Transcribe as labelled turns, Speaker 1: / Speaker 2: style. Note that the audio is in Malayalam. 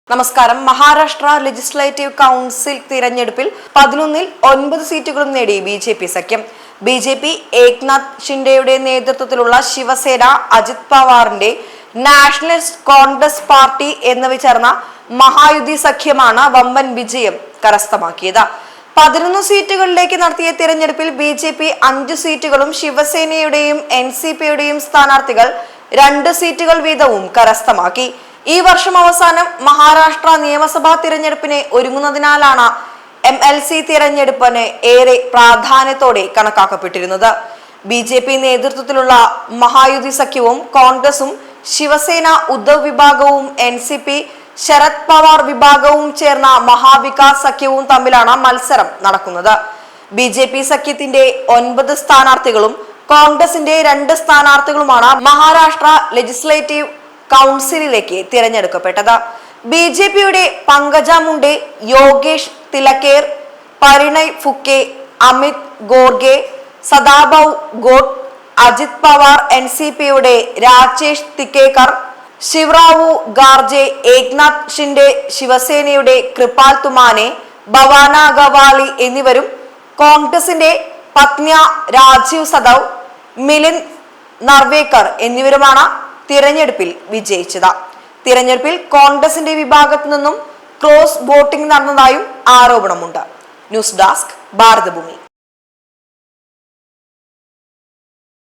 Speaker 1: നമസ്കാരം. മഹാരാഷ്ട്ര ലെജിസ്ലേറ്റീവ് കൗൺസിൽ തിരഞ്ഞെടുപ്പിൽ 11-ൽ 9 സീറ്റുകളും നേടി ബി.ജെ.പി. സഖ്യം. ബി.ജെ.പി. ഏക്നാഥ് ഷിൻഡെയുടെ നേതൃത്വത്തിലുള്ള ശിവസേന, അജിത് പവാറിന്റെ നാഷണലിസ്റ്റ് കോൺഗ്രസ് പാർട്ടി എന്നിവ ചേർന്ന മഹായുതി സഖ്യമാണ് വമ്പൻ വിജയം കരസ്ഥമാക്കിയത്. 11 സീറ്റുകളിലേക്ക് നടത്തിയ തിരഞ്ഞെടുപ്പിൽ ബി.ജെ.പി. 5 സീറ്റുകളും ശിവസേനയുടെയും എൻ.സി.പിയുടെയും സ്ഥാനാർത്ഥികൾ 2 സീറ്റുകൾ വീതവും കരസ്ഥമാക്കി. ഈ വർഷം അവസാനം മഹാരാഷ്ട്ര നിയമസഭാ തിരഞ്ഞെടുപ്പിനെ ഒരുങ്ങുന്നതിനാലാണ് MLC തിരഞ്ഞെടുപ്പിന് ഏറെ പ്രാധാന്യത്തോടെ കണക്കാക്കപ്പെട്ടിരുന്നത്. ബി.ജെ.പി. നേതൃത്വത്തിലുള്ള മഹായുതി സഖ്യവും കോൺഗ്രസും ശിവസേന ഉദ്ധവ് വിഭാഗവും എൻ.സി.പി. ശരത് പവാർ വിഭാഗവും ചേർന്ന മഹാവികാസ് സഖ്യവും തമ്മിലാണ് മത്സരം നടക്കുന്നത്. ബി.ജെ.പി. സഖ്യത്തിന്റെ 9 സ്ഥാനാർത്ഥികളും കോൺഗ്രസിന്റെ 2 സ്ഥാനാർത്ഥികളുമാണ് മഹാരാഷ്ട്ര ലെജിസ്ലേറ്റീവ് കൗൺസിലിലേക്ക് തിരഞ്ഞെടുക്കപ്പെട്ടത്. ബി.ജെ.പിയുടെ പങ്കജ മുണ്ടെ, യോഗേഷ് തിലക്കേർ, പരിണയ് ഫുക്കെ, അമിത് ഗോർഗെ, സദാബാഉ ഗോഡ്, അജിത് പവാർ, എൻ.സി.പിയുടെ രാജേഷ് തിക്കേക്കർ, ശിവറാവു ഗാർജെ, ഏക്നാഥ് ഷിൻഡെ, ശിവസേനയുടെ കൃപാൽ തുമാനെ, ഭവാന ഗവാളി എന്നിവരും കോൺഗ്രസിന്റെ പത്ന്യ രാജീവ് സദവ്, മിലിന്ദ് നർവേക്കർ എന്നിവരുമാണ് തിരഞ്ഞെടുപ്പിൽ വിജയിച്ചത്. തിരഞ്ഞെടുപ്പിൽ കോൺഗ്രസിന്റെ വിഭാഗത്തു നിന്നും ക്രോസ് വോട്ടിംഗ് നടന്നതായും ആരോപണമുണ്ട്. News desk Bharathabhoomi.